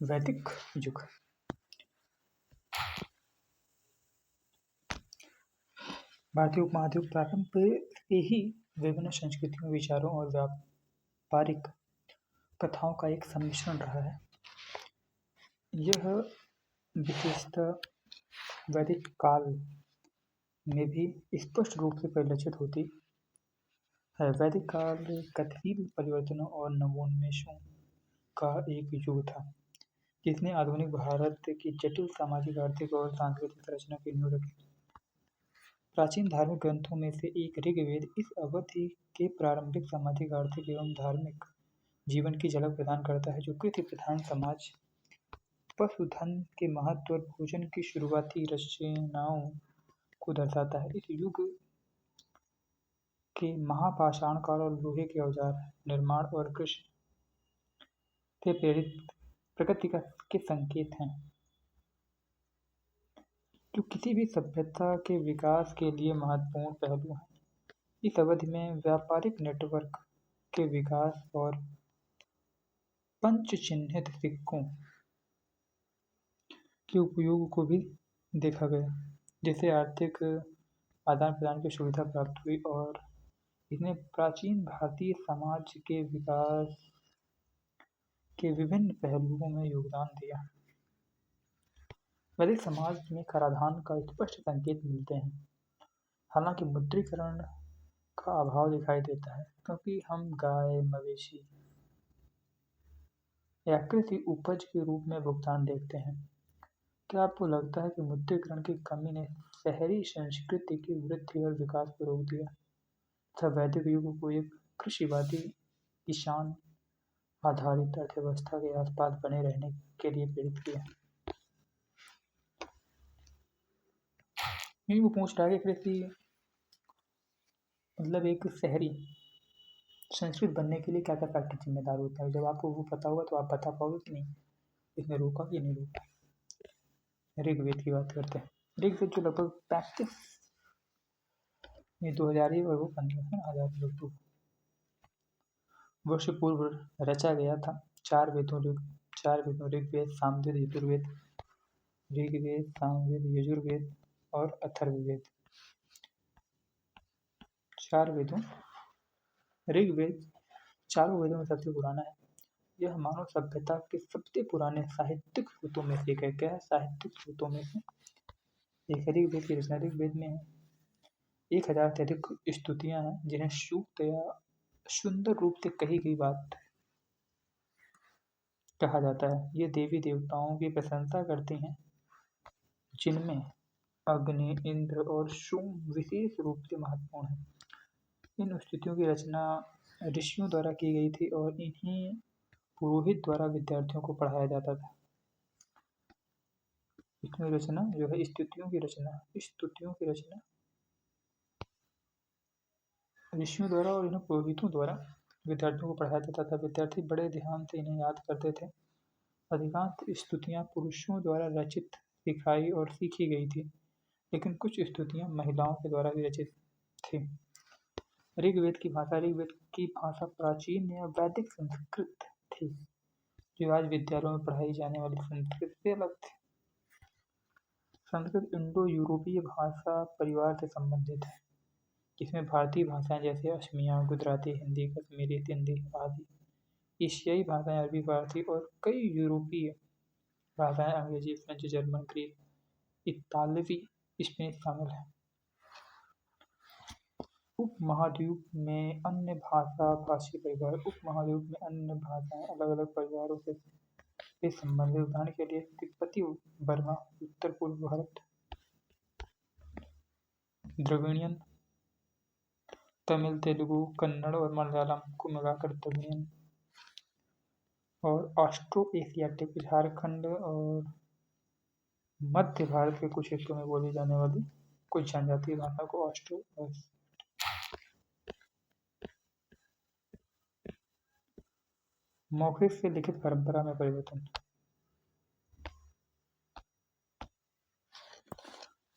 वैदिक युग। भारतीय उपमहाद्वीप प्रारंभ से ही विभिन्न संस्कृतियों, विचारों और व्यापारिक कथाओं का एक सम्मिश्रण रहा है। यह विशेषता वैदिक काल में भी स्पष्ट रूप से परिलक्षित होती है। वैदिक काल गतिशील परिवर्तनों और नवोन्मेषों का एक युग था, जिसने आधुनिक भारत की जटिल सामाजिक, आर्थिक और सांस्कृतिक संरचना की नींव रखी। प्राचीन धार्मिक ग्रंथों में से एक ऋग्वेद इस अवधि के प्रारंभिक सामाजिक, आर्थिक एवं धार्मिक जीवन की झलक प्रदान करता है, जो कृषि प्रधान समाज, पशुधन के महत्व और भोजन की शुरुआती रचनाओं को दर्शाता है। इस युग के महापाषाण काल और लोहे के औजार निर्माण और कृषि से प्रेरित प्रगति के संकेत हैं, जो किसी भी सभ्यता के विकास के लिए महत्वपूर्ण पहलू हैं। इस अवधि में व्यापारिक नेटवर्क के विकास और पंचचिह्नित सिक्कों के उपयोग को भी देखा गया, जिससे आर्थिक आदान प्रदान की सुविधा प्राप्त हुई और इसने प्राचीन भारतीय समाज के विकास के विभिन्न पहलुओं में योगदान दिया। वैदिक समाज में कराधान का स्पष्ट संकेत मिलते हैं, हालांकि मुद्रीकरण का अभाव दिखाई देता है, क्योंकि हम गाय, मवेशी या कृषि उपज के रूप में भुगतान देखते हैं। क्या आपको लगता है कि मुद्रीकरण की कमी ने शहरी संस्कृति की वृद्धि और विकास को रोक दिया तथा वैदिक युग को एक कृषिवादी, किसान आधारित अर्थव्यवस्था के आसपास बने रहने के लिए प्रेरित किया? वो पूछ रहा है कि कृषि मतलब एक शहरी संस्कृत बनने के लिए क्या क्या फैक्टर जिम्मेदार होता है। जब आपको वो पता होगा तो आप बता पाओगे कि नहीं इसने रोका कि नहीं रोका। ऋग्वेद की बात करते हैं। ऋग्वेद जो लगभग 35 में 2000 और वो 15,000 वर्ष पूर्व रचा गया था। चार वेदों ऋग्वेद, सामवेद, यजुर्वेद, यजुर्वेद और अथर्ववेद। चार वेदों ऋग्वेद चारों वेदों में सबसे पुराना है। यह मानव सभ्यता के सबसे पुराने साहित्यिक स्रोतों में से एक है। क्या है? साहित्यिक स्रोतों में से एक है। ऋग्वेद की रचना ऋग्वेद में 1000 से अधिक स्तुतियां हैं, जिन्हें सूक्त या सुंदर रूप से कही गई बात कहा जाता है। ये देवी देवताओं की प्रशंसा करती हैं, जिनमें अग्नि, इंद्र और सोम विशेष रूप से महत्वपूर्ण हैं। इन स्तुतियों की रचना ऋषियों द्वारा की गई थी और इन्हीं पुरोहित द्वारा विद्यार्थियों को पढ़ाया जाता था। इसमें रचना जो है स्तुतियों की रचना ऋषियों द्वारा और इन्हें पुरोहितों द्वारा विद्यार्थियों को पढ़ाया जाता था। विद्यार्थी बड़े ध्यान से इन्हें याद करते थे। अधिकांश स्तुतियाँ पुरुषों द्वारा रचित, सिखाई और सीखी गई थी, लेकिन कुछ स्तुतियाँ महिलाओं के द्वारा भी रचित थी। ऋग्वेद की भाषा प्राचीन या वैदिक संस्कृत थी, जो आज विद्यालयों में पढ़ाई जाने वाली संस्कृत से अलग थी। संस्कृत इंडो यूरोपीय भाषा परिवार से संबंधित है, जिसमें भारतीय भाषाएं जैसे असमिया, गुजराती, हिंदी, कश्मीरी, सिंधी आदि, एशियाई भाषाएं अरबी, फारसी और कई यूरोपीय भाषाएं अंग्रेजी, फ्रेंच, जर्मन, ग्रीक, इतालवी, स्पेनिश शामिल हैं। उपमहाद्वीप में अन्य भाषाभाषी परिवार उपमहाद्वीप में अन्य भाषाएं अलग अलग परिवारों से संबंधित। उदाहरण के लिए तिब्बती बर्मा, उत्तर पूर्व भारत, द्रविड़ियन, तमिल, तेलुगु, कन्नड़ और मलयालम को मिलाकर द्रविड़ियन, और ऑस्ट्रो एशियाटिक, झारखंड और मध्य भारत के कुछ हिस्सों में बोली जाने वाली कुछ जनजातीय भाषा को ऑस्ट्रो। मौखिक से लिखित परंपरा में परिवर्तन।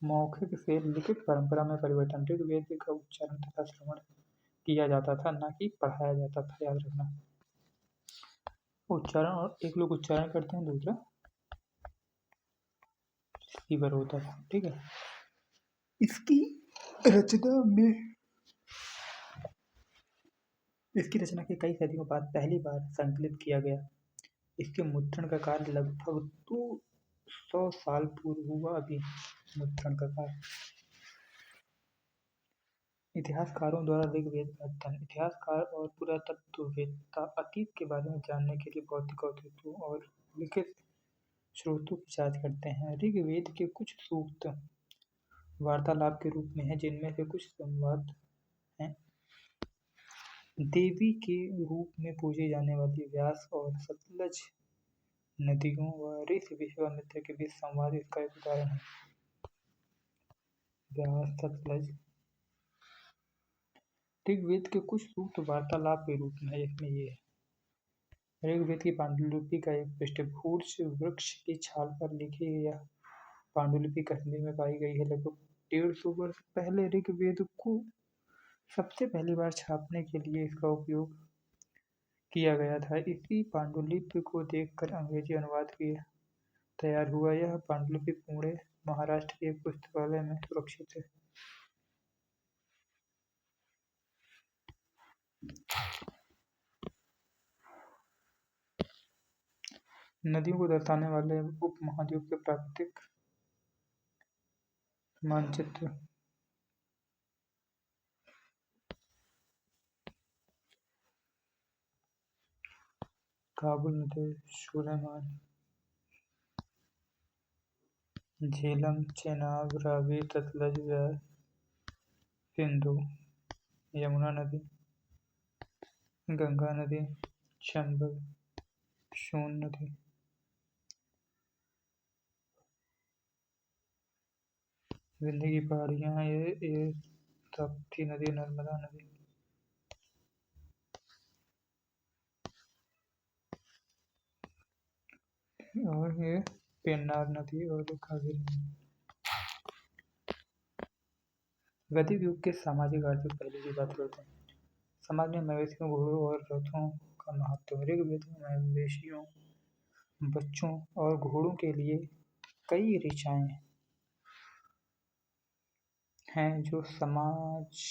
मौखिक से लिखित परंपरा में परिवर्तन। ऋग्वेद का उच्चारण तथा श्रवण किया जाता था, न कि पढ़ाया जाता था। याद रखना। उच्चारण, और एक लोग उच्चारण करते हैं, दूसरा रिसीवर होता था। ठीक है, इसकी रचना में इसकी रचना के कई सदियों बाद पहली बार संकलित किया गया। इसके मुद्रण का कार्य लगभग 200 साल पूर्व हुआ। अभी मुद्रण का कार्य इतिहासकारों द्वारा ऋग्वेद का अध्ययन। इतिहासकार और पुरातत्ववेत्ता अतीत के बारे में जानने के लिए भौतिक अवशेषों और लिखित स्रोतों की जांच करते हैं। ऋग्वेद के कुछ सूक्त वार्तालाप के रूप में हैं, जिनमें से कुछ संवाद हैं। देवी के रूप में पूजी जाने वाली व्यास और सतलज नदियों व ऋषि विश्वामित्र के बीच संवाद इसका एक उदाहरण है। व्यास, सतलज। ऋग्वेद के कुछ सूक्त वार्तालाप के रूप में है, इसमें ये है। ऋग्वेद की पांडुलिपि का एक पृष्ठभूर्ज वृक्ष की छाल पर लिखी यह पांडुलिपि कश्मीर में पाई गई है। लगभग 150 वर्ष पहले ऋग्वेद को सबसे पहली बार छापने के लिए इसका उपयोग किया गया था। इसी पांडुलिपि को देखकर अंग्रेजी अनुवाद किया तैयार हुआ। यह पांडुलिपि पुणे, महाराष्ट्र के एक पुस्तकालय में सुरक्षित है। नदियों को दर्शाने वाले उपमहाद्वीप के प्राकृतिक मानचित्र। काबुल नदी, सुलेमान, झेलम, चेनाब, रावी, सतलज, व्यास, सिंधु, यमुना नदी, गंगा नदी, चंबल, सोन नदी, विंध्य की पहाड़ियाँ, ये ताप्ती नदी, नर्मदा नदी, और ये पेन्नार नदी और कावेरी नदी। वैदिक युग के सामाजिक आर्थिक पहलू की बात करते हैं। समाज में मवेशियों, घोड़ों और रथों का महत्व। ऋग्वेद में मवेशियों, बच्चों और घोड़ों के लिए कई ऋचाएं हैं जो समाज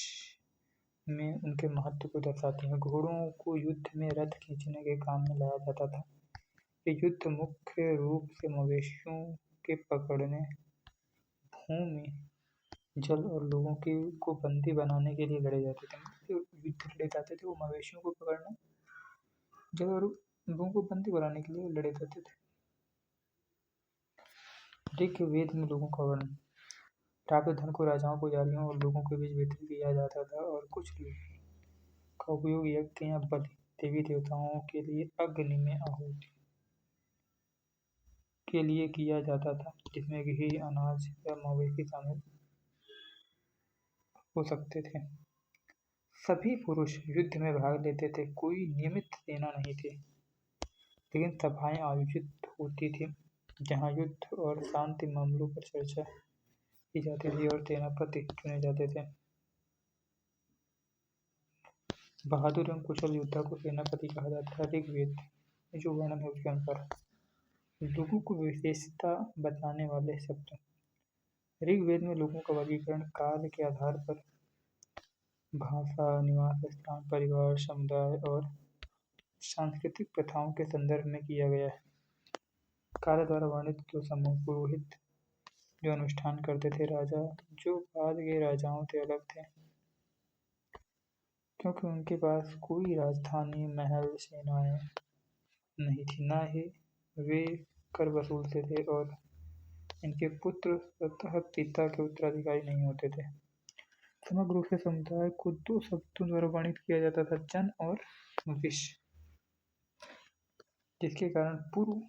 में उनके महत्व को दर्शाती हैं। घोड़ों को युद्ध में रथ खींचने के काम में लाया जाता था। ये युद्ध मुख्य रूप से मवेशियों के पकड़ने, भूमि, जल और लोगों को बंदी बनाने के लिए लड़े जाते थे। जो युद्ध लड़े जाते थे वो मवेशियों को पकड़ने, जल और लोगों को बंदी बनाने के लिए लड़े जाते थे। ऋग्वेद में लोगों का वर्णन। प्राप्त धन को राजाओं, पुजारियों और लोगों के बीच वितरित किया जाता था, और कुछ का उपयोग यज्ञ या बलि, देवी देवताओं के लिए अग्नि में आहुति के लिए किया जाता था, जिसमें घी, अनाज या मवेशी शामिल हो सकते थे। सभी पुरुष युद्ध में भाग लेते थे, कोई नियमित सेना नहीं थी, लेकिन सभाएं आयोजित होती थी जहां युद्ध और शांति मामलों पर चर्चा की जाती थी और सेनापति चुने जाते थे। बहादुर एवं कुशल योद्धा को सेनापति कहा जाता है। ऋग्वेद में जो वर्णन है उसके अनुसार लोगों को विशेषता बताने वाले शब्द। ऋग्वेद में लोगों का वर्गीकरण काल के आधार पर भाषा, निवास स्थान, परिवार, समुदाय और सांस्कृतिक प्रथाओं के संदर्भ में किया गया है। काल द्वारा वर्णित दो समूह: पुरोहित जो अनुष्ठान करते थे, राजा जो बाद के राजाओं से अलग थे क्योंकि उनके पास कोई राजधानी, महल, सेनाएं नहीं थी, न ही वे कर वसूलते थे, और इनके पुत्र स्वतः पिता के उत्तराधिकारी नहीं होते थे। समग्र रूप से समुदाय को दो शब्दों द्वारा वर्णित किया जाता था: जन और विष, जिसके कारण पूर्व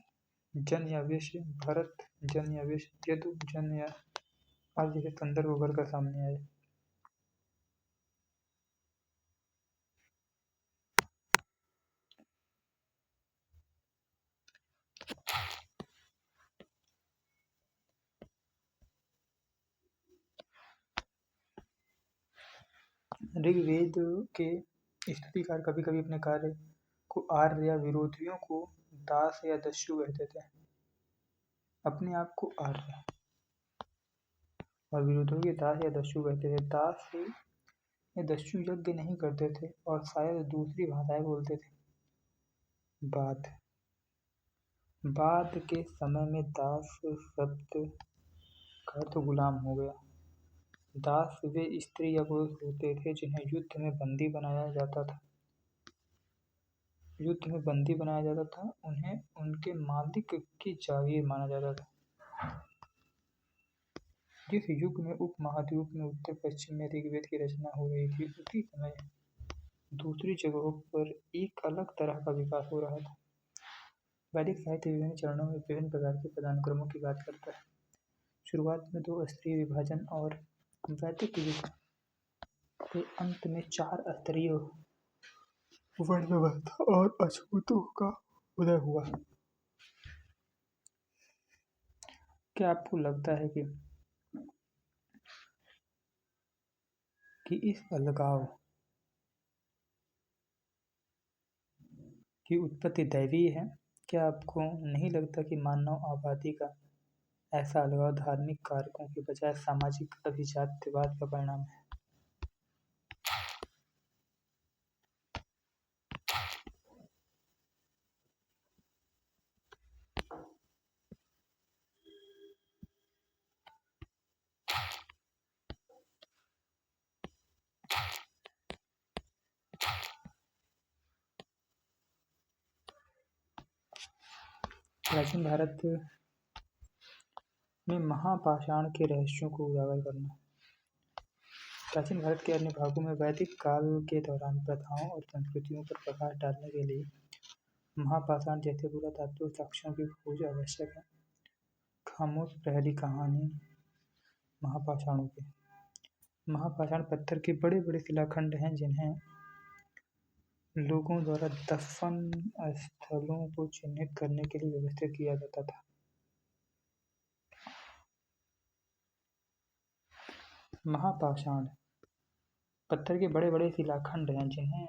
जन या विष, भरत जन या विष, यदु जन या आदि जैसे संदर्भ उभर कर सामने आए। ऋग्वेद के स्तुतिकार कभी कभी अपने कार्य को आर्य या विरोधियों को दास या दस्यु कहते थे। अपने आप को आर्य और विरोधियों को दास या दस्यु कहते थे। दास या दस्यु यज्ञ नहीं करते थे और शायद दूसरी भाषाएं बोलते थे। बाद बाद के समय में दास शब्द का अर्थ गुलाम हो गया। दास वे स्त्री या पुरुष होते थे जिन्हें युद्ध में बंदी बनाया जाता था। उन्हें उनके मालिक की जागीर माना जाता था। जिस युग में उपमहाद्वीप में उत्तर पश्चिम में ऋग्वेद की रचना हो रही थी, उसी समय दूसरी जगहों पर एक अलग तरह का विकास हो रहा था। वैदिक साहित्य विभिन्न चरणों में विभिन्न प्रकार के पदानुक्रमों की बात करता है। शुरुआत में 2 स्तरीय विभाजन और वैदिक युग के अंत में 4 स्तरीय वर्ण व्यवस्था और अछूतों का उदय हुआ। क्या आपको लगता है कि इस अलगाव की उत्पत्ति दैवीय है? क्या आपको नहीं लगता कि मानव आबादी का ऐसा अलगाव धार्मिक कारकों के बजाय सामाजिक अभिजात्यवाद का परिणाम है? प्राचीन भारत में महापाषाण के रहस्यों को उजागर करना। प्राचीन भारत के अन्य भागों में वैदिक काल के दौरान प्रथाओं और संस्कृतियों पर प्रकाश डालने के लिए महापाषाण जैसे पुरातात्विक साक्ष्यों की खोज आवश्यक है। खामोश प्रहरी कहानी महापाषाणों की। महापाषाण पत्थर के बड़े बड़े शिलाखंड हैं जिन्हें लोगों द्वारा दफन स्थलों को चिन्हित करने के लिए व्यवस्थित किया जाता था। महापाषाण पत्थर के बड़े बड़े शिलाखंड हैं जिन्हें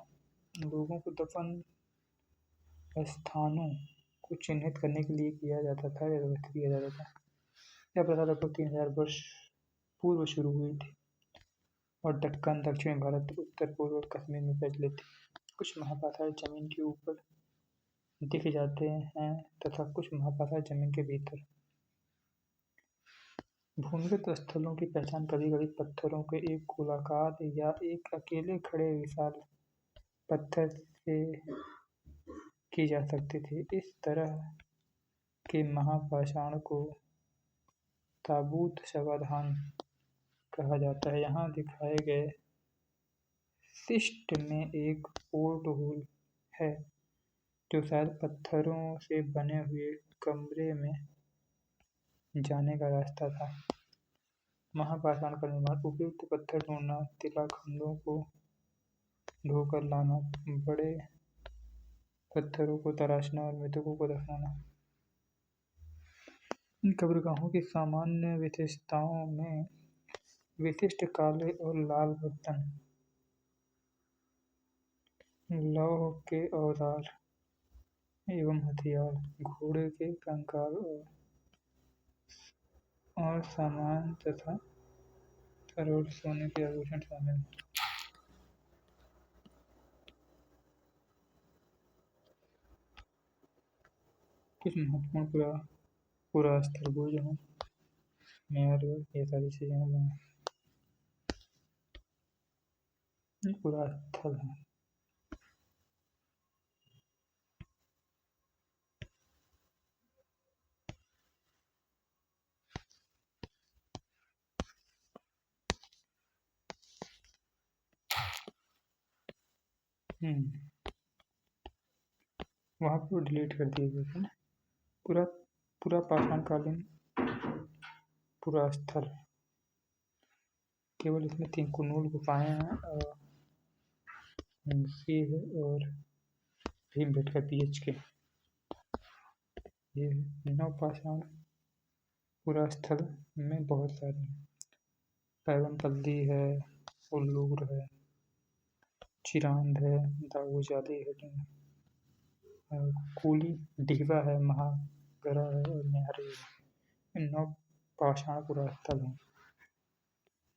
लोगों को दफन स्थानों को चिन्हित करने के लिए किया जाता था या व्यवस्थित किया जाता था। यह प्रथा लगभग 3000 वर्ष पूर्व शुरू हुई थी और दक्कन, दक्षिणी भारत, उत्तर पूर्व और कश्मीर में प्रचलित थी। कुछ महापाषाण जमीन के ऊपर दिख जाते हैं तथा कुछ महापाषाण जमीन के भीतर। भूमिगत स्थलों की पहचान कभी-कभी पत्थरों के एक गोलाकार या एक अकेले खड़े विशाल पत्थर से की जा सकती थी। इस तरह के महापाषाण को ताबूत शवाधान कहा जाता है। यहाँ दिखाए गए शिस्ट में एक पोर्ट होल है जो शायद पत्थरों से बने हुए कमरे में जाने का रास्ता था। महापाषाण का निर्माण। उपयुक्त पत्थर ढूंढना, शिलाखंडों को ढोकर लाना, बड़े पत्थरों को तराशना और मृतकों को दफनाना। इन कब्रगाहों की सामान्य विशेषताओं में विशिष्ट काले और लाल बर्तन, लौह के औजार एवं हथियार, घोड़े के कंकाल और सामान तथा और सोने के आभूषण शामिल हैं। कुछ महत्वपूर्ण पुरास्थल भुज हैं, मेहरगढ़, ये सारी चीजें हैं। ये पुरास्थल है। वहाँ पर डिलीट कर दिए गए थे ना। पूरा पाषाणकालीन पुरास्थल। केवल इसमें 3 कुनूल गुफाएं हैं मुंशी है और भीमबेटका PHK। ये नवपाषाण पुरास्थल में बहुत सारे हैं। पैरवनपल्ली है, उल्लूर है, चिरांद है, दाऊजाली है, कूली, डीवा है, महागरा है और न्यारी है। इन 9 पाषाण पुरास्थल हैं।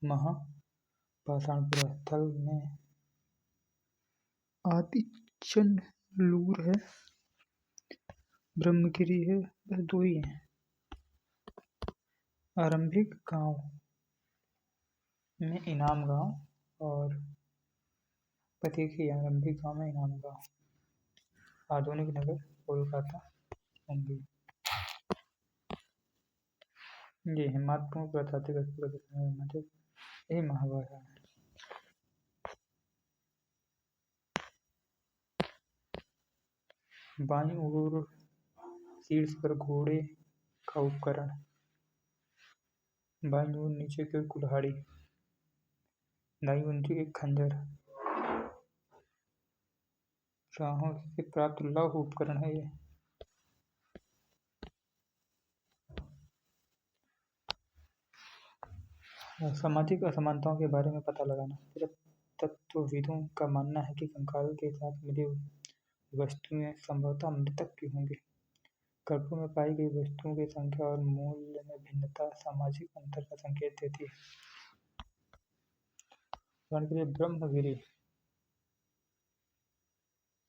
महापाषाण पुरास्थल में आदिचनलूर है, ब्रह्मगिरी है, बस 2 ही हैं। आरंभिक गांव में इनाम गांव और आरंभिक गांव में इनाम गांव। आधुनिक नगर कोलकाता, मुंबई। ये है महत्वपूर्ण प्राकृतिक स्थल, यही महाभारत है। बाईं ओर शीर्ष पर घोड़े का उपकरण, बाईं ओर नीचे की ओर कुल्हाड़ी, दाईं ओर एक खंजर। राहों से प्राप्त लौह उपकरण है ये। सामाजिक असमानताओं के बारे में पता लगाना। पुरातत्वविदों का मानना है कि कंकाल के साथ मिली वस्तुएं संभवतः मृतक की होंगी। कब्रों में पाई गई वस्तुओं की संख्या और मूल्य में भिन्नता सामाजिक अंतर का संकेत देती है। उदाहरण के लिए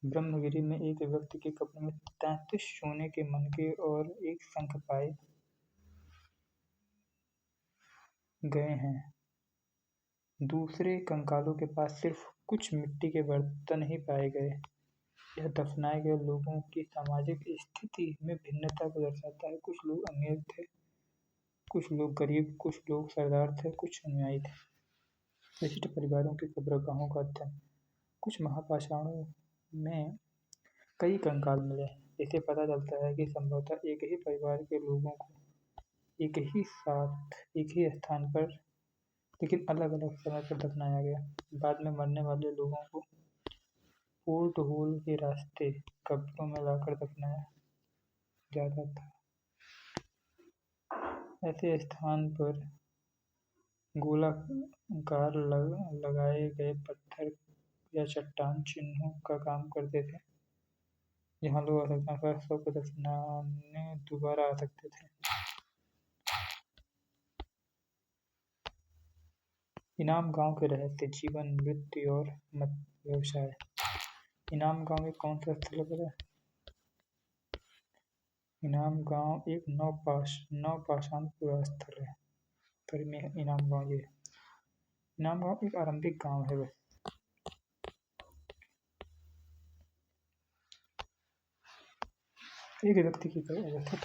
ब्रह्मगिरी में एक व्यक्ति के कब्र में 33 सोने के मनके और एक शंख पाए गए हैं। दूसरे कंकालों के पास सिर्फ कुछ मिट्टी के बर्तन ही पाए गए। यह दफनाए गए लोगों की सामाजिक स्थिति में भिन्नता को दर्शाता है। कुछ लोग अमीर थे, कुछ लोग गरीब, कुछ लोग सरदार थे, कुछ अनुयायी थे। विशिष्ट परिवारों की कब्रगाहों का अध्ययन। कुछ महापाषाणों में कई कंकाल मिले। इससे पता चलता है कि संभवतः एक ही परिवार के लोगों को एक ही साथ एक ही स्थान पर लेकिन अलग अलग समय पर दफनाया गया। बाद में मरने वाले लोगों को पोर्ट होल के रास्ते कब्रों में लाकर दफनाया जाता था। ऐसे स्थान पर गोलाकार लगाए गए पत्थर या चट्टान चिन्हों का काम करते थे, जहाँ लोग आवश्यकतानुसार शव को दफनाने दोबारा आ सकते थे। इनाम गांव के रहस्य, जीवन, मृत्यु और व्यवसाय। इनाम गांव एक कौन सा स्थल है? इनाम गांव एक नवपाषाण पुरास्थल है। पर में इनाम गांव ये इनाम गांव एक आरंभिक गांव है। बस एक व्यक्ति की अवस्थित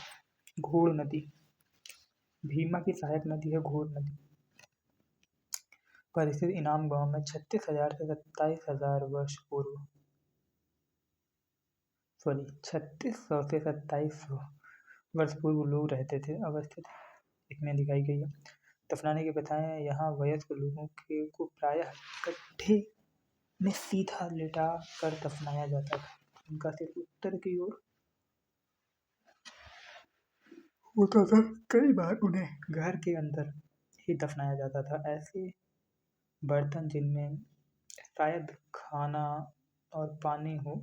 घोड़ नदी, भीमा की सहायक नदी है घोड़ नदी पर स्थित इनाम गांव में 36,000 से 27,000 वर्ष पूर्व 3600 से 2700 वर्ष पूर्व लोग रहते थे। अवस्थित इसमें दिखाई गई है। दफनाने की प्रथाएं। यहाँ वयस्क लोगों को प्रायः गड्ढे में सीधा लिटा कर दफनाया जाता था। उनका सिर उत्तर की ओर होता था। कई बार उन्हें घर के अंदर ही दफनाया जाता था। ऐसे बर्तन जिनमें शायद खाना और पानी हो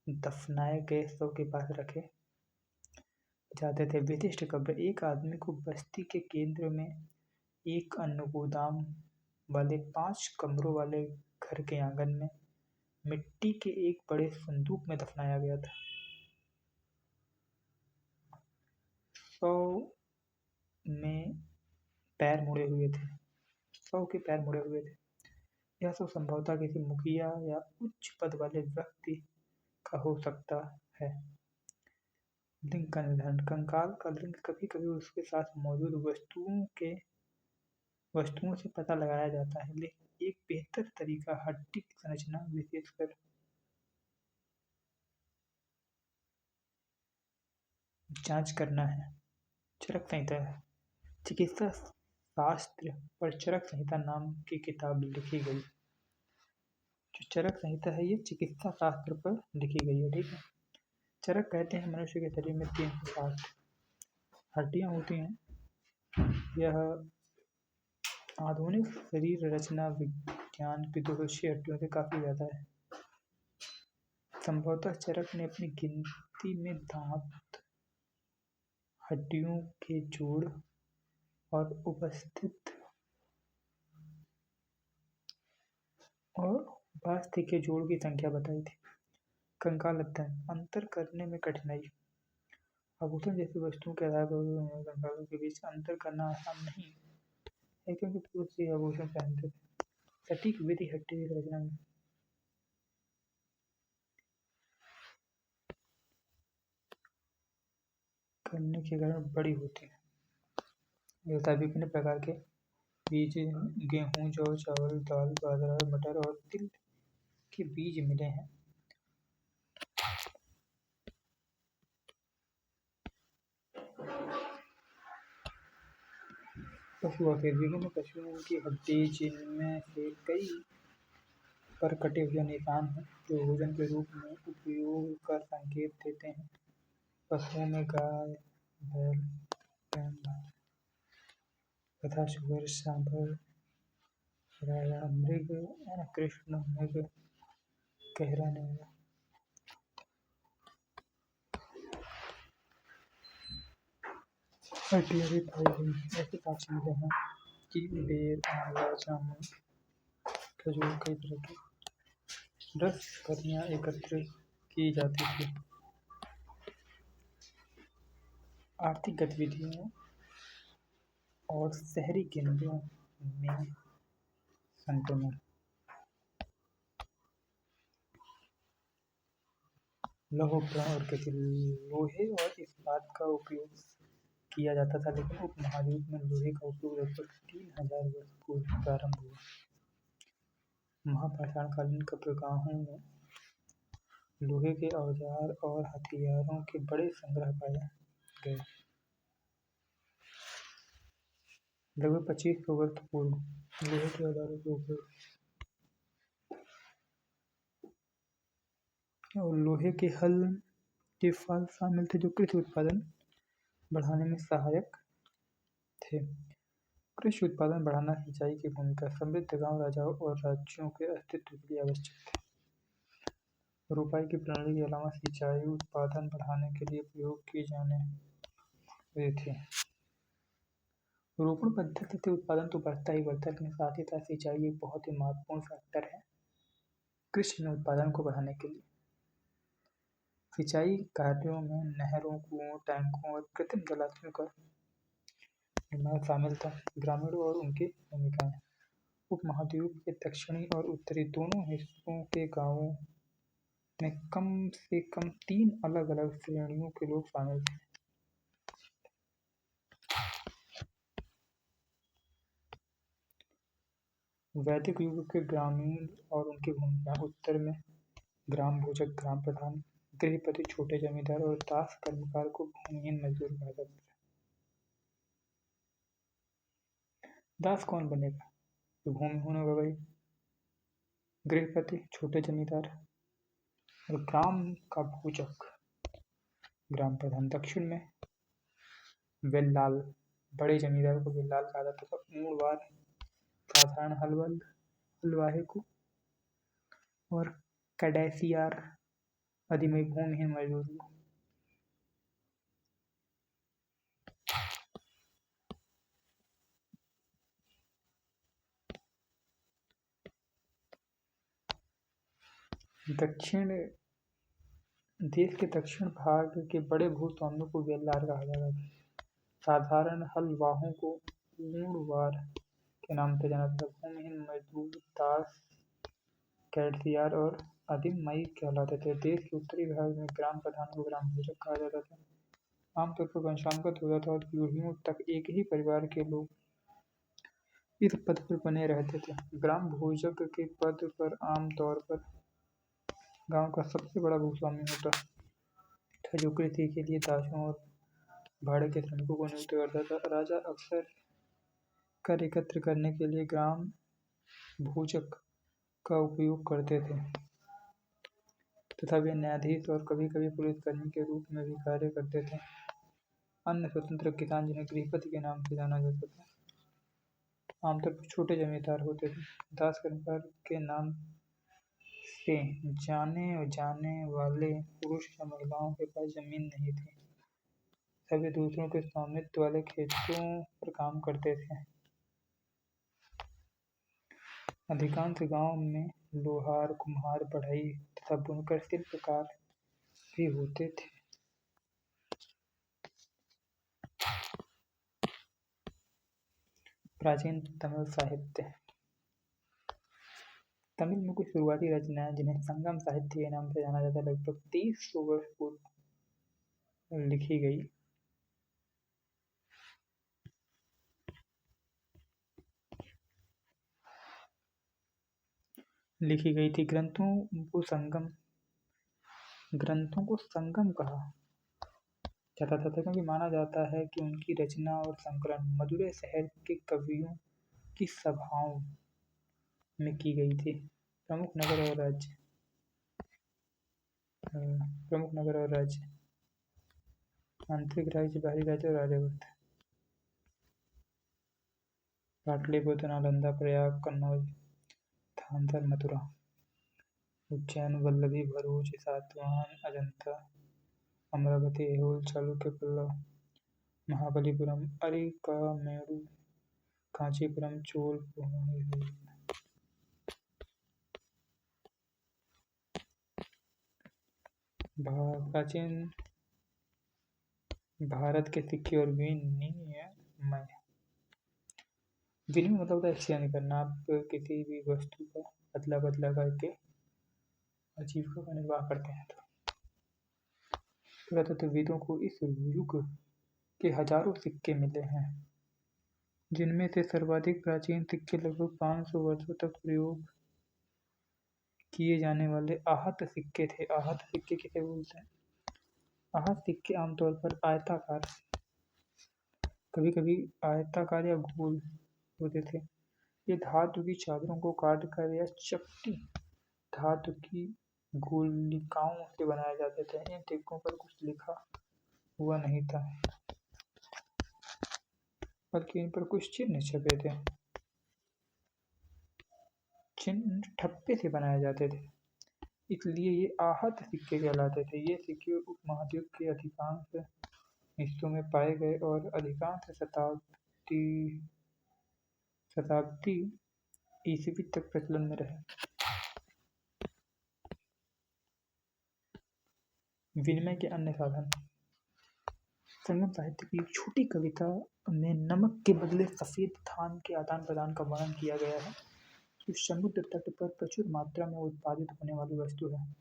दफनाए गए शव के पास रखे जाते थे। विशिष्ट कब्र। एक आदमी को बस्ती के केंद्र में एक अन्नगोदाम वाले 5 कमरों वाले घर के आंगन में मिट्टी के एक बड़े संदूक में दफनाया गया था। शव में पैर मुड़े हुए थे। शव के पैर मुड़े हुए थे। यह शव संभवतः किसी मुखिया या उच्च पद वाले व्यक्ति का हो सकता है। लिंग का निर्धारण। कंकाल का लिंग कभी कभी उसके साथ मौजूद वस्तुओं से पता लगाया जाता है, लेकिन एक बेहतर तरीका हड्डी की संरचना विशेषकर जांच करना है। चरक संहिता। चिकित्सा शास्त्र पर चरक संहिता नाम की किताब लिखी गई। जो चरक संहिता है ये चिकित्सा शास्त्र पर लिखी गई है। ठीक है। चरक कहते हैं मनुष्य के शरीर में 360 हड्डियां होती हैं। यह आधुनिक शरीर रचना विज्ञान की 206 हड्डियों से काफी ज्यादा है। संभवतः चरक ने अपनी गिनती में दांत, हड्डियों के जोड़ और उपास्थि के जोड़ की संख्या बताई थी। कंकाल अध्ययन अंतर करने में कठिनाई। आभूषण जैसी वस्तुओं के आधार पर कंकालों के बीच अंतर करना आसान नहीं है, क्योंकि पुरुष ही आभूषण पहनते थे। सटीक विधि हड्डी की रचना में करने के कारण बड़ी होती है। देवता विभिन्न प्रकार के बीज गेहूं, जौ, चावल, दाल, बाजरा, मटर और तिल के बीज मिले हैं। पशु आखेर विभिन्न पशुओं की हड्डी, जिनमें से कई पर कटे हुए निशान हैं, जो भोजन के रूप में उपयोग का संकेत देते हैं। पशुओं में गाय, बैल, मेंढा तथा सुअर, सांभर, राया मृग, कृष्ण मृग, कहरा नेवला हड्डियां भी पाई गई। ऐसे साक्ष्य मिले हैं कि बेर, आंवला, जामुन, खजूर, कई तरह की रस फलियां एकत्र की जाती थी। आर्थिक गतिविधियों और शहरी केंद्रों में संक्रमण। लौह उपकरण और कृषि। लोहे और इस्पात का उपयोग किया जाता था, लेकिन उपमहाद्वीप में लोहे का उपयोग लगभग 3000 वर्ष पूर्व प्रारंभ हुआ। महापाषाण कालीन कब्रगाहों में लोहे के औजार और हथियारों के बड़े संग्रह पाए गए। लगभग 2500 वर्ष पूर्व लोहे के औजारों के उपयोग और लोहे के हल के फाल शामिल थे, जो कृषि उत्पादन बढ़ाने में सहायक थे। कृषि उत्पादन बढ़ाना सिंचाई की भूमिका। समृद्ध गांव राजाओं और राज्यों के अस्तित्व के लिए आवश्यक थे। रोपाई की प्रणाली के अलावा सिंचाई उत्पादन बढ़ाने के लिए प्रयोग की जाने वाली थी। रोपण पद्धति से उत्पादन तो बढ़ता ही बढ़ता है, लेकिन साथ ही साथ सिंचाई एक बहुत ही महत्वपूर्ण फैक्टर है कृषि में उत्पादन को बढ़ाने के लिए। सिंचाई कार्यों में नहरों, कुओं, टैंकों और कृत्रिम जलाशयों का निर्माण शामिल था। ग्रामीणों और उनकी भूमिकाएं। उपमहाद्वीप के दक्षिणी और उत्तरी दोनों हिस्सों के गांवों में कम से कम 3 अलग-अलग श्रेणियों के लोग शामिल थे। वैदिक युग के ग्रामीण और उनकी भूमिकाएं। उत्तर में ग्राम भोजक, ग्राम प्रधान, गृहपति, छोटे जमींदार और दास कर्मकार को भूमिहीन मजदूर कहा जाता था। दास कौन बनेगा? तो भूमिहीन होगा भाई। गृहपति, छोटे जमींदार और ग्राम का भोजक, ग्राम प्रधान। दक्षिण में वेल्लाल, बड़े जमींदार को वेल्लाल कहा जाता था। ऊंड़वार, साधारण हलवाहे को, और कैडेसियार, अधिमय भूमिहीन मजदूर को। देश के दक्षिण भाग के बड़े भूस्वामियों को वेल्लार कहा जाता था। साधारण हलवाहों को ऊंड़वार के नाम से जाना जाता था। भूमिहीन मजदूर दास, कैडसियार और अधिमई कहलाते थे। देश के उत्तरी भाग में ग्राम प्रधान को ग्राम भोजक कहा जाता था। आमतौर पर वंशानुगत होता था और पीढ़ियों तक एक ही परिवार के लोग इस पद पर बने रहते थे। ग्राम भोजक के पद पर आमतौर पर गांव का सबसे बड़ा भूस्वामी होता था, जो कृषि के लिए दासों और भाड़े के श्रमिकों को नियुक्त करता था। राजा अक्सर कर एकत्र करने के लिए ग्राम भोजक का उपयोग करते थे, तथा वे न्यायाधीश और कभी-कभी पुलिसकर्मी के रूप में भी कार्य करते थे। अन्य स्वतंत्र किसान, जिन्हें गृहपति के नाम से जाना जाता था, आमतौर पर छोटे जमींदार होते थे। दास कर्मकार के नाम से जाने जाने वाले पुरुष या महिलाओं के पास जमीन नहीं थी। सभी दूसरों के स्वामित्व वाले खेतों पर काम करते थे। अधिकांश गांव में लोहार, कुम्हार, बढ़ई तथा बुनकर शिल्पकार भी होते थे। प्राचीन तमिल साहित्य। तमिल में कुछ शुरुआती रचनाएं जिन्हें संगम साहित्य के नाम से जाना जाता है लगभग 2300 वर्ष पूर्व लिखी गई थी। ग्रंथों को संगम कहा जाता था क्योंकि माना जाता है कि उनकी रचना और संकलन मदुरै शहर के कवियों की सभाओं में की गई थी। प्रमुख नगर और राज्य। आंतरिक राज्य, बाहरी राज्य और आर्यावर्त। पाटलिपुत्र, नालंदा, प्रयाग, कन्नौज, धांधर, मथुरा, उज्जैन, वल्लभी, भरूच, सातवाहन, अजंता, अमरावती, ऐहोल, चालुक्य, पल्लव, महाबलीपुरम, अरिकामेरू, कांचीपुरम, चोल, प्राचीन भारत के सिक्के और विनिमय। विनिमय मतलब होता है एक्सचेंज करना। आप किसी भी वस्तु का अदला बदला करके आजीविका का निर्वाह करते हैं। पुरातत्वविदों को इस युग के हजारों सिक्के मिले हैं, जिनमें से सर्वाधिक प्राचीन सिक्के लगभग 500 वर्षों तक प्रयोग किए जाने वाले आहत सिक्के थे। आहत सिक्के किसे बोलते हैं? आहत सिक्के आमतौर पर आयताकार, कभी कभी आयताकार या गोल होते थे। ये धातु की चादरों को काटकर या चपटी धातु की गोलिकाओं से बनाए जाते थे। इन सिक्कों पर कुछ लिखा हुआ नहीं था, बल्कि इन पर कुछ चिन्ह छपे थे। चिन्ह ठप्पे से बनाए जाते थे, इसलिए ये आहत सिक्के कहलाते थे। ये सिक्के उपमहाद्वीप के अधिकांश हिस्सों में पाए गए और अधिकांश शताब्दी ईस्वी तक प्रचलन में रहे। विनिमय के अन्य साधन। संगम साहित्य की एक छोटी कविता में नमक के बदले सफेद धान के आदान प्रदान का वर्णन किया गया है, जो समुद्र तट पर प्रचुर मात्रा में उत्पादित होने वाली वस्तु है।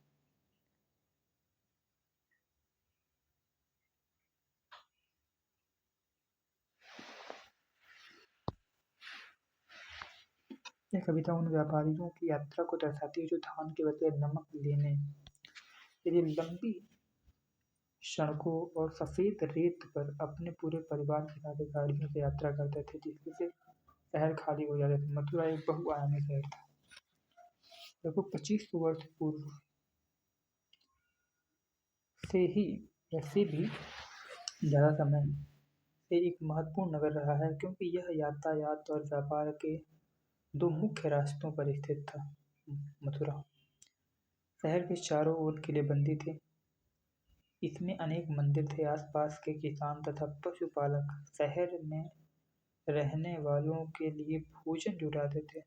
यह कविता उन व्यापारियों की यात्रा को दर्शाती है जो धान के बदले नमक लेने यदि लंबी सड़कों और सफेद रेत पर अपने पूरे परिवार के साथ गाड़ियों से यात्रा करते थे, जिससे शहर खाली हो जाते थे। मथुरा एक बहुआयामी शहर था। लगभग 2500 वर्ष पूर्व से भी ज़्यादा समय से एक महत्वपूर्ण नगर रहा है, क्योंकि यह यातायात और व्यापार के दो मुख्य रास्तों पर स्थित था। मथुरा शहर के चारों ओर किलेबंदी थे। इसमें अनेक मंदिर थे। आसपास के किसान तथा पशुपालक शहर में रहने वालों के लिए भोजन जुटाते थे।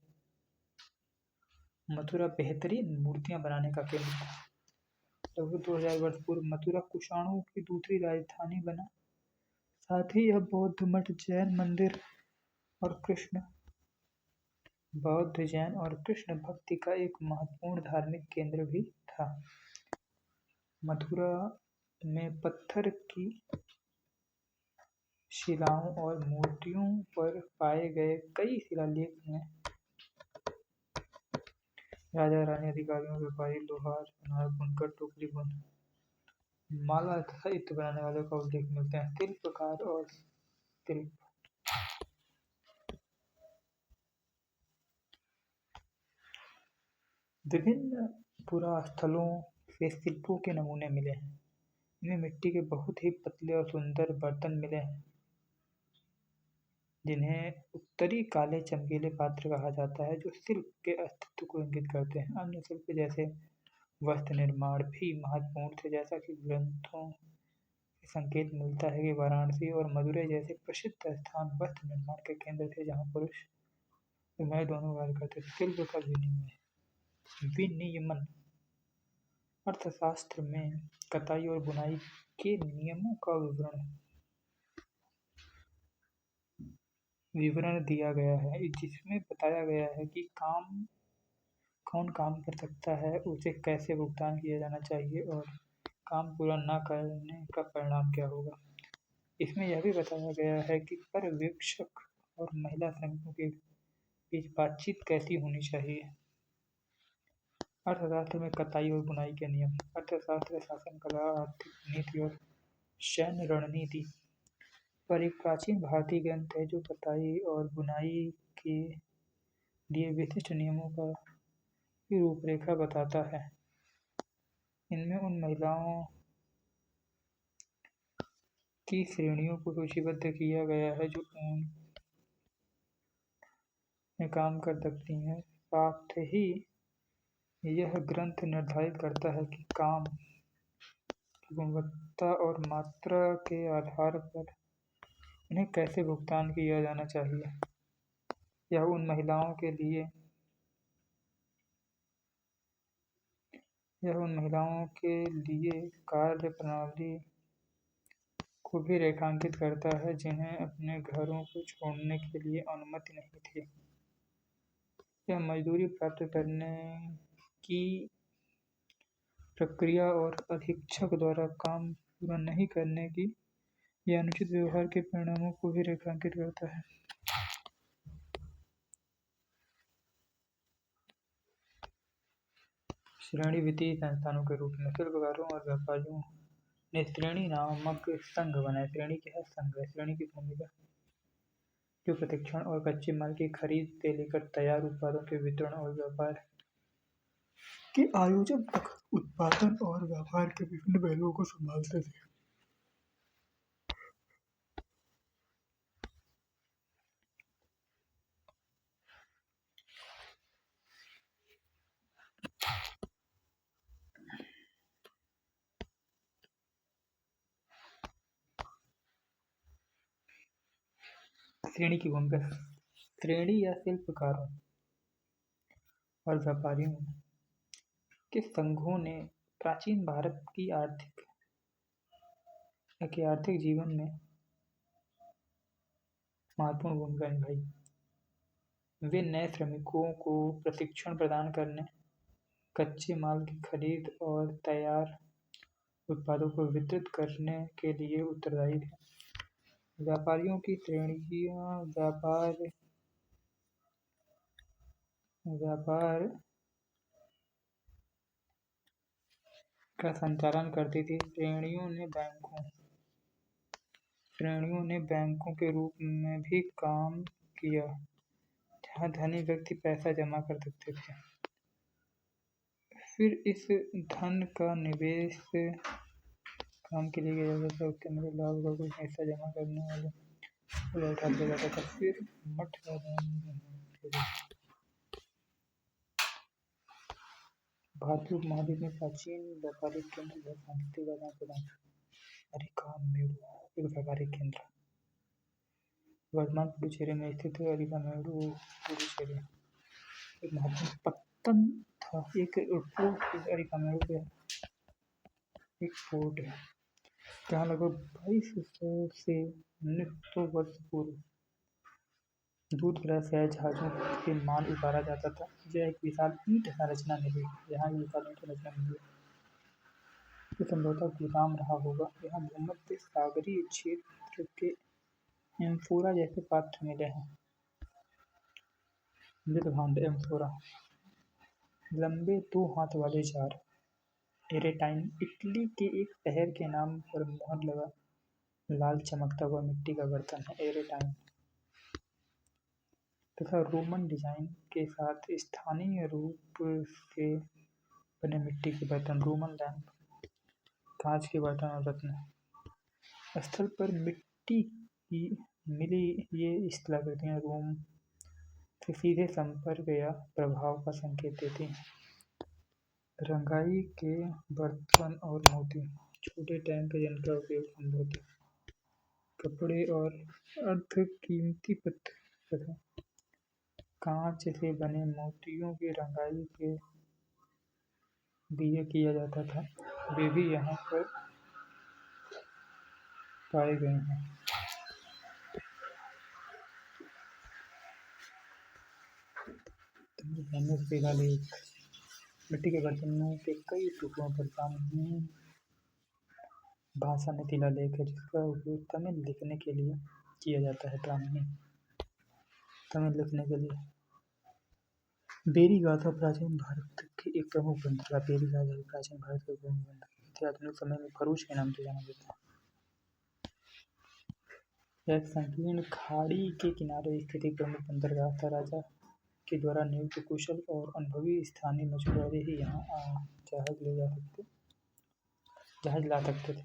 मथुरा बेहतरीन मूर्तियां बनाने का केंद्र था। लगभग 2000 वर्ष पूर्व मथुरा कुषाणों की दूसरी राजधानी बना। साथ ही यह बौद्ध मठ, जैन मंदिर और कृष्ण भक्ति का एक महत्वपूर्ण धार्मिक केंद्र भी था। मथुरा में पत्थर की शिलाओं और मूर्तियों पर पाए गए कई शिलालेख में राजा, रानी, अधिकारियों, व्यापारी, लोहार, सुनार, बुनकर, टोकरी बुन, माला तथा इत्र बनाने वालों का उल्लेख मिलते हैं। शिल्पकार और शिल्प। विभिन्न पुरास्थलों से शिल्पों के नमूने मिले हैं। इनमें मिट्टी के बहुत ही पतले और सुंदर बर्तन मिले हैं। जिन्हें उत्तरी काले चमकीले पात्र कहा जाता है, जो शिल्प के अस्तित्व को इंगित करते हैं। अन्य शिल्प जैसे वस्त्र निर्माण भी महत्वपूर्ण थे, जैसा कि ग्रंथों से संकेत मिलता है कि वाराणसी और मदुरै जैसे प्रसिद्ध स्थान वस्त्र निर्माण के केंद्र थे, जहाँ पुरुष और महिला दोनों कार्य करते थे। शिल्प का विनियमन अर्थशास्त्र में कताई और बुनाई के नियमों का विवरण दिया गया है, जिसमें बताया गया है कि कौन काम कर सकता है, उसे कैसे भुगतान किया जाना चाहिए और काम पूरा न करने का परिणाम क्या होगा। इसमें यह भी बताया गया है कि पर्यवेक्षक और महिला श्रमिकों के बीच बातचीत कैसी होनी चाहिए। अर्थशास्त्र में कताई और बुनाई के नियम। अर्थशास्त्र शासन कला, आर्थिक नीति और सैन्य रणनीति पर एक प्राचीन भारतीय ग्रंथ है, जो कताई और बुनाई के लिए विशिष्ट नियमों की रूपरेखा बताता है। इनमें उन महिलाओं की श्रेणियों को सूचीबद्ध किया गया है जो ऊन में काम कर सकती हैं। साथ ही यह ग्रंथ निर्धारित करता है कि काम की गुणवत्ता और मात्रा के आधार पर उन्हें कैसे भुगतान किया जाना चाहिए। यह उन महिलाओं के लिए कार्य प्रणाली को भी रेखांकित करता है, जिन्हें अपने घरों को छोड़ने के लिए अनुमति नहीं थी। यह मजदूरी प्राप्त करने की प्रक्रिया और अधीक्षक द्वारा काम पूरा नहीं करने की या अनुचित व्यवहार के परिणामों को भी रेखांकित करता है। श्रेणी वित्तीय संस्थानों के रूप में शिल्पकारों और व्यापारियों ने श्रेणी नामक संघ बनाए। श्रेणी क्या है? संघ है। श्रेणी की भूमिका, जो प्रशिक्षण और कच्चे माल की खरीद से लेकर तैयार उत्पादों के वितरण और व्यापार के आयोजन तक उत्पादन और व्यापार के विभिन्न पहलुओं को संभालते थे। श्रेणी की भूमिका। श्रेणी या शिल्पकारों और व्यापारियों के संघों ने प्राचीन भारत की आर्थिक जीवन में महत्वपूर्ण भूमिका निभाई। वे नए श्रमिकों को प्रशिक्षण प्रदान करने, कच्चे माल की खरीद और तैयार उत्पादों को वितरित करने के लिए उत्तरदायी थे। व्यापारियों की श्रेणियां व्यापार का संचालन करती थी। श्रेणियों ने बैंकों के रूप में भी काम किया, जहां धनी व्यक्ति पैसा जमा कर सकते थे। फिर इस धन का निवेश काम के लिए किया जाता था। उसके मिले लाभ का कुछ हिस्सा जमा करने वाले को उठा दिया जाता था। फिर मठ भारतीय उपमहाद्वीप में प्राचीन व्यापारिक केंद्र या सांस्कृतिक आदान प्रदान। अरिकामेरू एक व्यापारिक केंद्र वर्तमान पुडुचेरी में स्थित है। अरिकामेरू पुडुचेरी एक महत्वपूर्ण पत्तन था। एक फोर्ट अरिकामेरू पे एक फोर्ट है, जहाँ लगभग 2200 से 1900 वर्ष पूर्व दूर दराज से आए जहाजों के माल उतारा जाता था। यह एक विशाल ईंट संरचना मिली। ये संभवतः गोदाम रहा होगा। यहाँ भूमध्य सागरीय क्षेत्र के एम्फोरा जैसे पात्र मिले हैं। मृदभांड एम्फोरा, लंबे 2 हाथ वाले जार। एरेटाइन, इटली के एक शहर के नाम पर मोहर लगा लाल चमकता हुआ मिट्टी का बर्तन है, एरेटाइन। तथा रोमन डिजाइन के साथ स्थानीय रूप से बने मिट्टी के बर्तन, रोमन लैंप, कांच के बर्तन और रत्न। स्थल पर मिट्टी की मिली ये स्थलाकृतियाँ रोम से सीधे संपर्क या प्रभाव का संकेत देती हैं। रंगाई के बर्तन और मोती, छोटे टैंक जिनका उपयोग संभवतः कपड़े और अर्धकीमती पत्थर तथा कांच से बने मोतियों की रंगाई के लिए किया जाता था, वे भी यहाँ पर पाए गए हैं। शिलालेख, मिट्टी के बर्तनों के कई टुकड़ों पर ब्राह्मी भाषा में शिलालेख है, जिसका उपयोग तमिल लिखने के लिए किया जाता है। ब्राह्मी तमिल लिखने के लिए बेरी गाथा प्राचीन भारत के एक प्रमुख ग्रंथ था। बेरी गाथा प्राचीन भारत के प्रमुख ग्रंथ थे। आधुनिक समय में खरूच के नाम से जाना जाता है। यह एक संकीर्ण खाड़ी के किनारे स्थित एक प्रमुख बंदरगाह था। राजा के द्वारा नियुक्त कुशल और अनुभवी स्थानीय मछुआरे ही यहाँ जहाज ला सकते थे।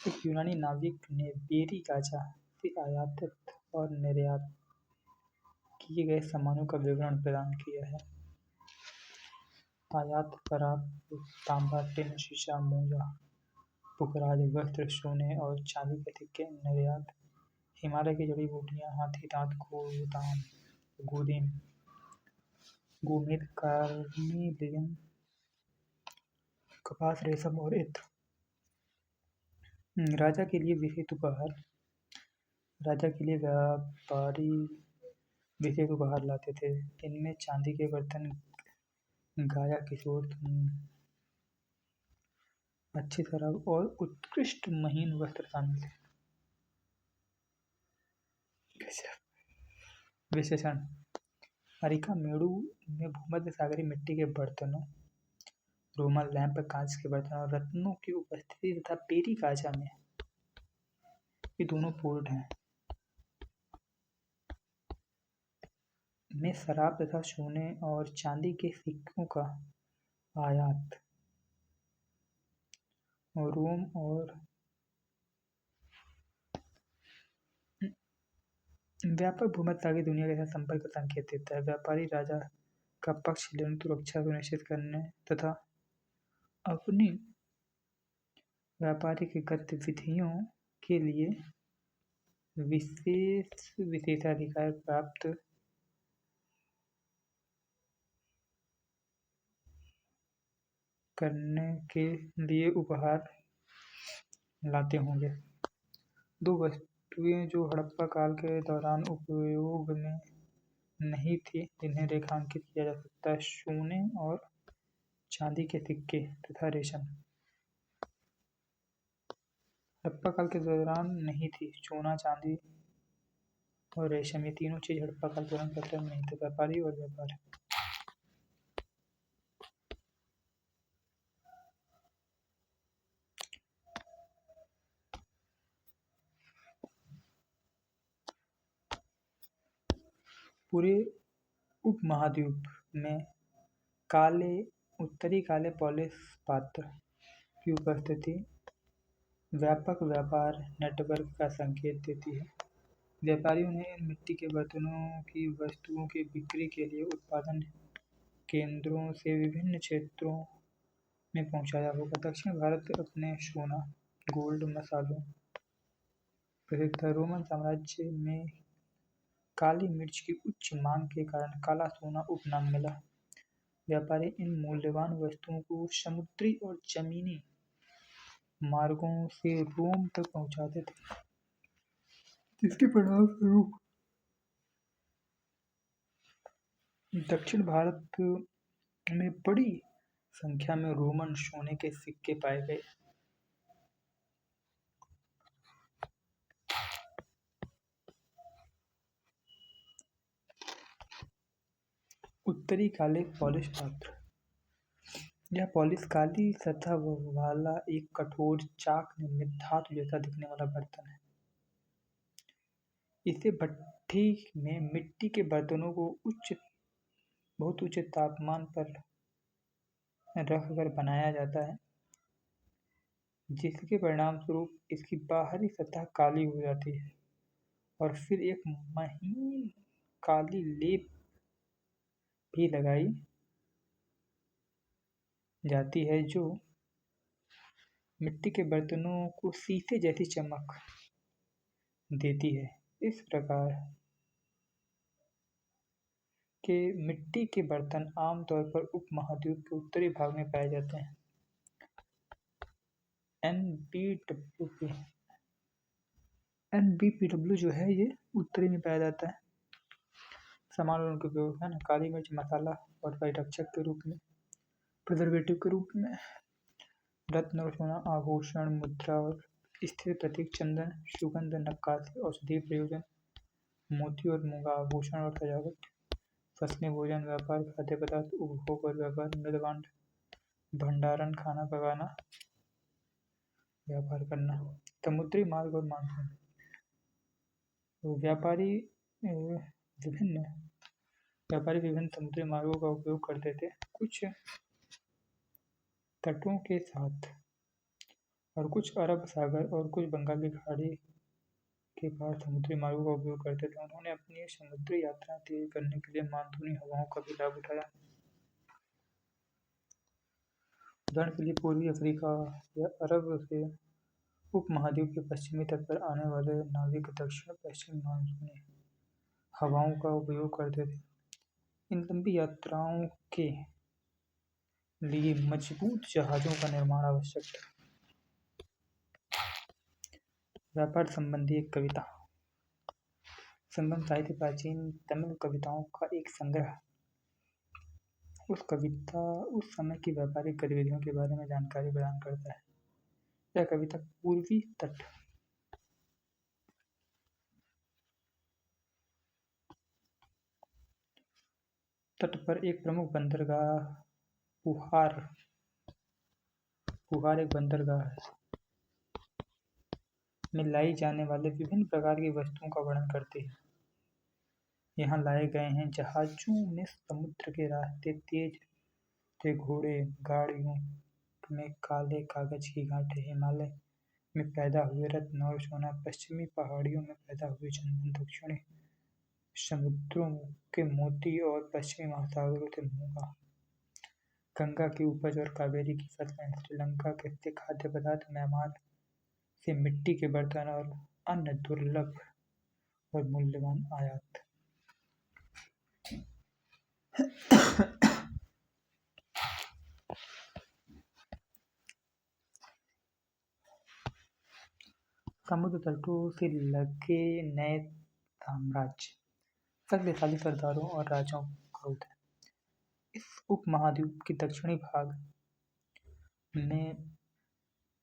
एक यूनानी नाविक ने बेरी गाथा से आयातित और निर्यात किए गए सामानों का विवरण प्रदान किया है। आयात प्राप्त तांबा, टिन, शीशा, मोजा, पुखराज, वस्त्र, सोने और चांदी के सिक्के। निर्यात हिमालय की जड़ी बूटियां, हाथी दांत, गोदीन, गोमेद, कार्निलियन, कपास, रेशम और इत्र। राजा के लिए विशेष उपहार, राजा के लिए व्यापारी विशेष उपहार लाते थे। इनमें चांदी के बर्तन, गाया किशोर, अच्छी शराब और उत्कृष्ट महीन वस्त्र शामिल थे। विशेषण, अरिका मेड़ू में भूमध्य सागरीय मिट्टी के बर्तनों, रोमन लैंप, कांच के बर्तन और रत्नों की उपस्थिति तथा बेरी गाथा में ये दोनों पोर्ट हैं में शराब तथा सोने और चांदी के सिक्कों का आयात रोम और व्यापक भूमध्य सागरीय दुनिया के साथ संपर्क का संकेत देता है। व्यापारी राजा का पक्ष लेने, सुरक्षा सुनिश्चित करने तथा अपनी व्यापारिक गतिविधियों के लिए विशेषाधिकार प्राप्त करने के लिए उपहार लाते होंगे। दो वस्तुएं जो हड़प्पा काल के दौरान उपयोग में नहीं थी, जिन्हें रेखांकित किया जा सकता है: सोने और चांदी के सिक्के तथा रेशम। हड़प्पा काल के दौरान नहीं थी, सोना, चांदी और रेशम, ये तीनों चीज हड़प्पा काल के दौरान खतरे में नहीं थे। व्यापारी और व्यापार, पूरे उपमहाद्वीप में उत्तरी काले पॉलिश पात्र की उपस्थिति व्यापक व्यापार नेटवर्क का संकेत देती है। व्यापारियों ने इन मिट्टी के बर्तनों की वस्तुओं की बिक्री के लिए उत्पादन केंद्रों से विभिन्न क्षेत्रों में पहुंचाया होगा। दक्षिण भारत अपने सोना, गोल्ड, मसालों प्रसिद्ध था। रोमन साम्राज्य में काली मिर्च की उच्च मांग के कारण काला सोना उपनाम मिला। व्यापारी इन मूल्यवान वस्तुओं को समुद्री और जमीनी मार्गों से रोम तक पहुंचाते थे, जिसके परिणामस्वरूप दक्षिण भारत में बड़ी संख्या में रोमन सोने के सिक्के पाए गए। उत्तरी काले पॉलिश पात्र, यह पॉलिश काली सतह वाला एक कठोर चाक निर्मित धातु जैसा दिखने वाला बर्तन है। इसे भट्ठी में मिट्टी के बर्तनों को बहुत उच्च तापमान पर रखकर बनाया जाता है, जिसके परिणामस्वरूप इसकी बाहरी सतह काली हो जाती है और फिर एक महीन काली लेप भी लगाई जाती है जो मिट्टी के बर्तनों को शीशे जैसी चमक देती है। इस प्रकार के मिट्टी के बर्तन आमतौर पर उपमहाद्वीप के उत्तरी भाग में पाए जाते हैं। एनबीडब्ल्यू एनबीपीडब्ल्यू जो है ये उत्तरी में पाया जाता है। सामान्य उनके उपयोग है ना, काली मिर्च मसाला और परिरक्षक के रूप में, प्रिजर्वेटिव के रूप में, रत्न और सोना, आभूषण, मुद्रा और स्थिर प्रतीक, चंदन, सुगंध, नक्काशी, औषधीय प्रयोजन, मोती और मूंगा, आभूषण और सजावट, फसलें, भोजन, व्यापार, खाद्य पदार्थ, उपभोग और व्यापार, मृदभांड, भंडारण, खाना पकाना, व्यापार करना, समुद्री मार्ग और मानसून। व्यापारी विभिन्न समुद्री मार्गों का उपयोग करते थे। कुछ तटों के साथ और कुछ अरब सागर और कुछ बंगाल की खाड़ी के पार समुद्री मार्गों का उपयोग करते थे। उन्होंने अपनी समुद्री यात्रा तेज करने के लिए मानसूनी हवाओं का भी लाभ उठाया। उदाहरण के लिए पूर्वी अफ्रीका या अरब से उपमहाद्वीप के पश्चिमी तट पर आने वाले नाविक दक्षिण पश्चिम मानसूनी हवाओं का उपयोग करते थे। इन लंबी यात्राओं के लिए मजबूत जहाजों का निर्माण आवश्यक था। व्यापार संबंधी एक कविता। संगम साहित्य प्राचीन तमिल कविताओं का एक संग्रह। कविता उस समय की व्यापारिक गतिविधियों के बारे में जानकारी प्रदान करता है। यह कविता पूर्वी तट पर एक प्रमुख बंदरगाह पुहार एक बंदरगाह है में लाई जाने वाले विभिन्न प्रकार की वस्तुओं का वर्णन करती है। यहाँ लाए गए हैं जहाजों में समुद्र के रास्ते तेज थे, घोड़े, गाड़ियों में काले कागज की गांठें, हिमालय में पैदा हुए रत्न और सोना, पश्चिमी पहाड़ियों में पैदा हुए चंदन, दक्षिणी समुद्रों के मोती और पश्चिमी महासागरों से मूंगा, गंगा की उपज और कावेरी की फसलें, श्रीलंका के खाद्य पदार्थ, म्यांमार से मिट्टी के बर्तन और अन्य दुर्लभ और मूल्यवान आयात। समुद्र तटों से लगे नए साम्राज्य, शक्तिशाली सरदारों और राजाओं का उदय। इस उपमहाद्वीप के दक्षिणी भाग में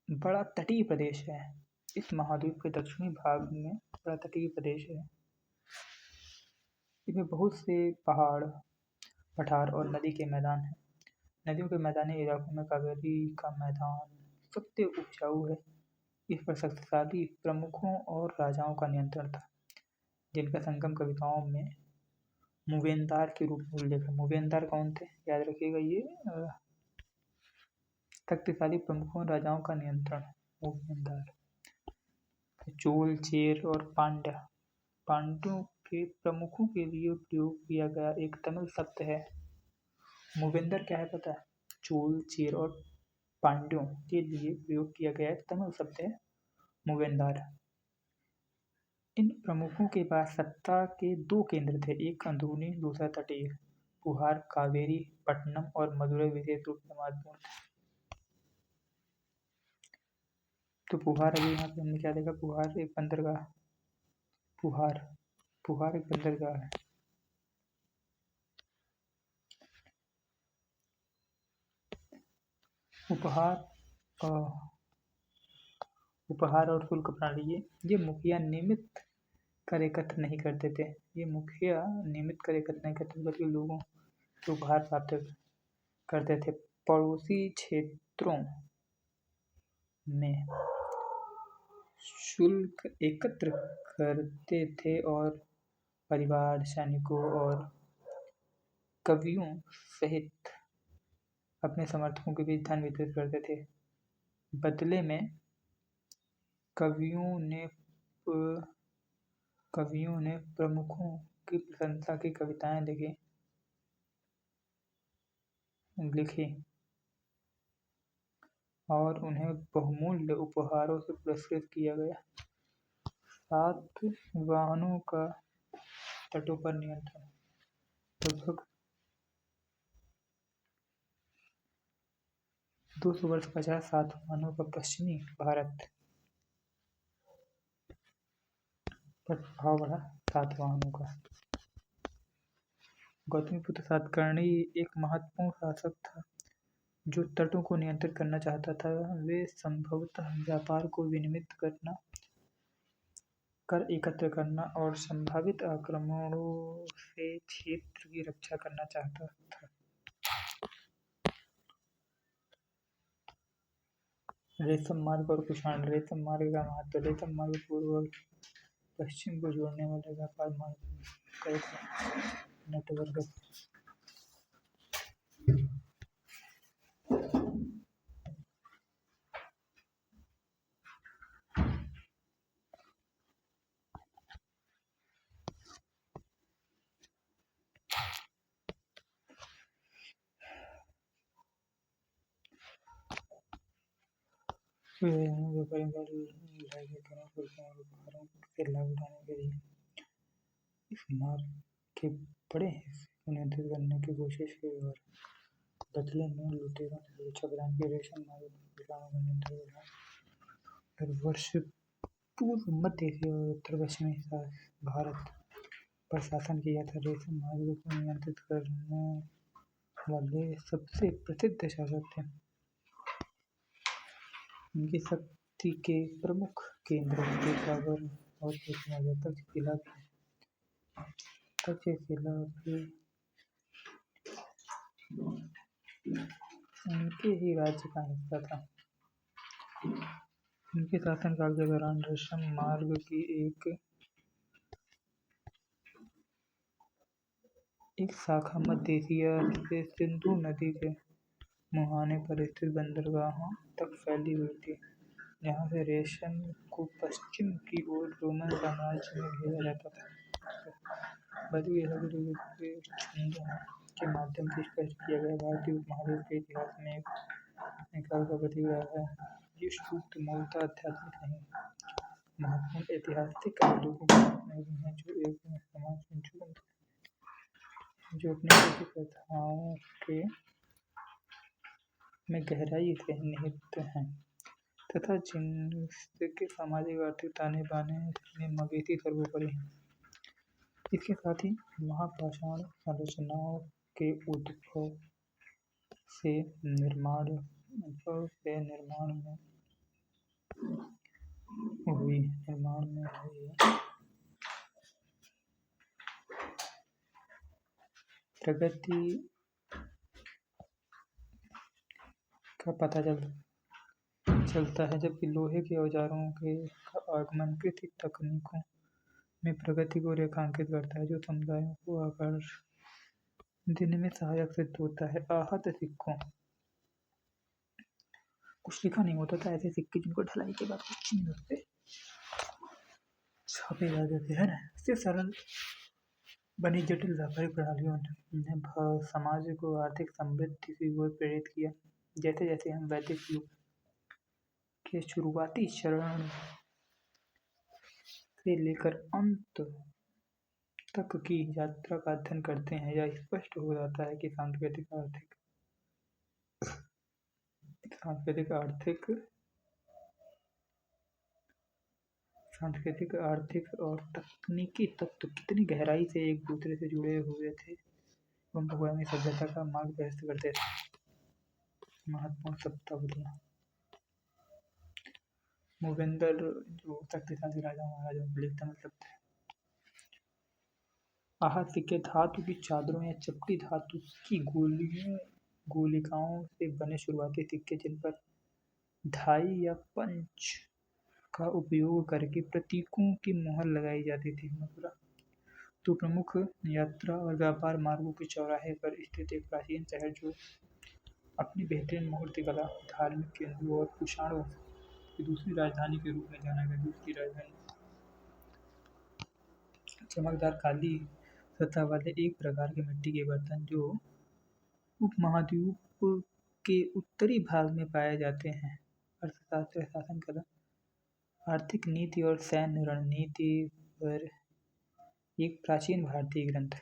बड़ा तटीय प्रदेश है। इस महाद्वीप के दक्षिणी भाग में बड़ा तटीय प्रदेश है। इसमें बहुत से पहाड़, पठार और नदी के मैदान हैं। नदियों के मैदानी इलाकों में कावेरी का मैदान सबसे उपजाऊ है। इस पर शक्तिशाली प्रमुखों और राजाओं का नियंत्रण था, जिनका संगम कविताओं में मूवेंदार के रूप में उल्लेख है। मूवेंदार कौन थे, याद रखिएगा, ये शक्तिशाली प्रमुखों राजाओं का नियंत्रण। मूवेंदार चोल, चेर और पांड्यों के प्रमुखों के लिए प्रयोग किया गया एक तमिल शब्द है। मूवेंदर क्या है पता है? चोल, चेर और पांड्यों के लिए प्रयोग किया गया एक तमिल शब्द है मूवेंदार। इन प्रमुखों के पास सत्ता के दो केंद्र थे, एक अंदरूनी, दूसरा तटीय। पुहार, कावेरी, पट्टनम और मदुरई विशेष रूप से महत्वपूर्ण थे। तो पुहार, अभी यहाँ पे हमने क्या देखा, पुहार एक बंदरगाह, पुहार एक बंदरगाह है। उपहार और शुल्क प्रणाली, ये मुखिया नियमित कर एकत्र नहीं करते थे। बल्कि लोगों से उपहार प्राप्त करते थे। पड़ोसी क्षेत्रों में शुल्क एकत्र करते थे और परिवार, सैनिकों और कवियों सहित अपने समर्थकों के बीच धन वितरित करते थे। बदले में कवियों ने कवियों ने प्रमुखों की प्रशंसा की कविताएं लिखी और उन्हें बहुमूल्य उपहारों से पुरस्कृत किया गया। सातवाहनों का तटों पर नियंत्रण। लगभग 200 वर्ष पश्चात सातवाहनों का पश्चिमी भारत पर प्रभाव बढ़ा। सातवाहनों का गौतमीपुत्र सातकर्णी एक महत्वपूर्ण शासक था जो तटों को नियंत्रित करना चाहता था। वे संभवतः व्यापार को विनियमित करना, कर एकत्र करना और संभावित आक्रमणों से क्षेत्र की रक्षा करना चाहता था। रेशम मार्ग और कुषाण। रेशम मार्ग का महत्व। रेशम मार्ग पूर्व और पश्चिम को जोड़ने वाले व्यापार मार्ग का एक नेटवर्क है। व्यापारी लड़ाई के कारण पुरुषों और उपहारों से लाभ उठाने के लिए इस मार्ग के बड़े हिस्से को नियंत्रित करने की कोशिश की और बदले में लुटेरों से सुरक्षा प्रदान की। रेशम मार्ग किसानों का नियंत्रण बढ़ा। हर वर्ष पूर्व, मध्य एशिया और उत्तर पश्चिमी भारत पर शासन किया था। रेशम मार्ग को नियंत्रित करने वाले सबसे प्रसिद्ध शासक थे। उनकी शक्ति के प्रमुख केंद्र पेशावर और पेशवार तक्षशिला थे। तक्षशिला भी उनके ही राज्य का हिस्सा था। उनके शासनकाल के दौरान रेशम मार्ग की एक शाखा मध्य एशिया से सिंधु नदी के मुहाने पर स्थित बंदरगाहों तक फैली हुई थी, जहाँ से रेशम को पश्चिम की ओर रोमन साम्राज्य में भेजा जाता था। वैदिक युग के छंदों के माध्यम से स्पष्ट किया गया भारतीय उपमहाद्वीप के इतिहास में एक निकाल का प्रतीक रहा है। ये सूत्र मूलतः आध्यात्मिक नहीं, महत्वपूर्ण ऐतिहासिक आलोकों के रूप में भी हैं, जो एक समाज संशोधन जो अपनी कृषि प्रथाओं के में गहराई से निहित हैं तथा जिनके सामाजिक आर्थिक ताने बाने में मवेशी सर्वोपरि हैं। इसके साथ ही महापाषाण संरचनाओं के उद्भव से निर्माण में हुई प्रगति का पता चलता है, जबकि लोहे के औजारों के आगमन कृषि तकनीकों में प्रगति को रेखांकित करता है, जो समुदायों को आकार देने में सहायक सिद्ध होता है। आहत सिक्कों। कुछ लिखा नहीं होता था, ऐसे सिक्के जिनको ढलाई के बाद कुछ नहीं होते छापे जाते थे, है ना। इससे सरल बनी जटिल व्यापारिक प्रणालियों ने समाज को आर्थिक समृद्धि की ओर प्रेरित किया। जैसे जैसे हम वैदिक युग के शुरुआती चरण से लेकर अंत तक की यात्रा का अध्ययन करते हैं, यह स्पष्ट हो जाता है कि सांस्कृतिक, आर्थिक और तकनीकी तत्व कितनी गहराई से एक दूसरे से जुड़े हुए थे एवं पुरानी सभ्यता का मार्ग प्रशस्त करते थे। महत्वपूर्ण शब्दावलियाँ। मूवेंदर जो शक्तिशाली राजा महाराजाओं को लिखता मतलब थे। आहत सिक्के धातु की चादरों या चपटी धातु की गोलिकाओं से बने शुरुआती सिक्के, जिन पर धाई या पंच का उपयोग करके प्रतीकों की मुहर लगाई जाती थी। मथुरा तो प्रमुख यात्रा और व्यापार मार्गों के चौराहे पर स्थित एक प्राचीन शहर जो अपनी बेहतरीन मूर्तिकला, धार्मिक केंद्रों और कुषाणों की दूसरी राजधानी के रूप में जाना गया। दूसरी राजधानी चमकदार काली सतह वाले एक प्रकार के मिट्टी के बर्तन जो उपमहाद्वीप के उत्तरी भाग में पाए जाते हैं। अर्थशास्त्र शासन कला आर्थिक नीति और सैन्य रणनीति पर एक प्राचीन भारतीय ग्रंथ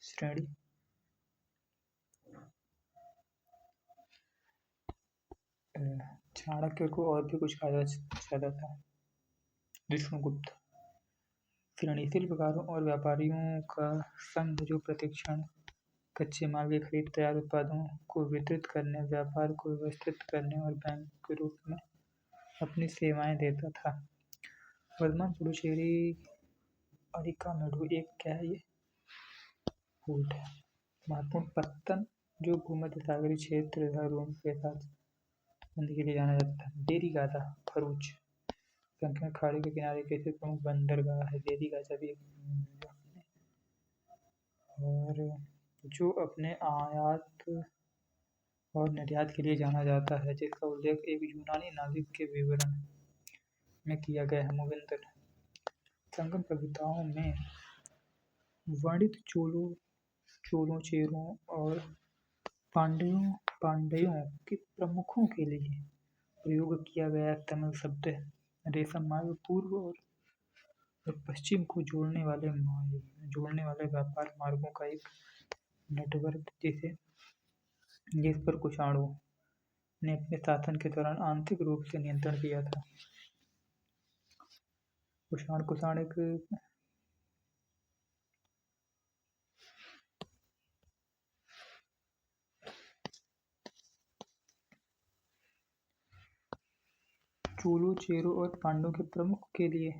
श्रेणी चाणक्य को और भी कुछ कहा जाता था। विष्णुगुप्त श्रेणी शिल्पकारों और व्यापारियों का संघ जो प्रतिक्षण कच्चे माल के खरीद तैयार उत्पादों को वितरित करने व्यापार को व्यवस्थित करने और बैंक के रूप में अपनी सेवाएं देता था। वर्धमान पुडुचेरी अरिकामेडु एक क्या है ये पोर्ट है। महत्वपूर्ण पत्तन जो भूमध्य सागरीय क्षेत्र तथा रोम के साथ संधि के लिए जाना जाता है। डेरी गादा भरूच संकीर्ण खाड़ी के किनारे के स्थित प्रमुख बंदरगाह है। डेरी गादा भी और जो अपने आयात और निर्यात के लिए जाना जाता है, जिसका उल्लेख एक यूनानी नाविक के विवरण में किया गया है। मोवेंदर संगम कविताओं में वर्णित चोलों चेरों और पांड्यों के प्रमुखों के लिए प्रयोग किया गया तमिल शब्द है। रेशम मार्ग पूर्व और पश्चिम को जोड़ने वाले व्यापार मार्गों का एक नेटवर्क जिस पर कुषाणों ने अपने शासन के दौरान आंशिक रूप से नियंत्रण किया था। कुषाण एक चोलों चेरों और पांड्यों के प्रमुख के लिए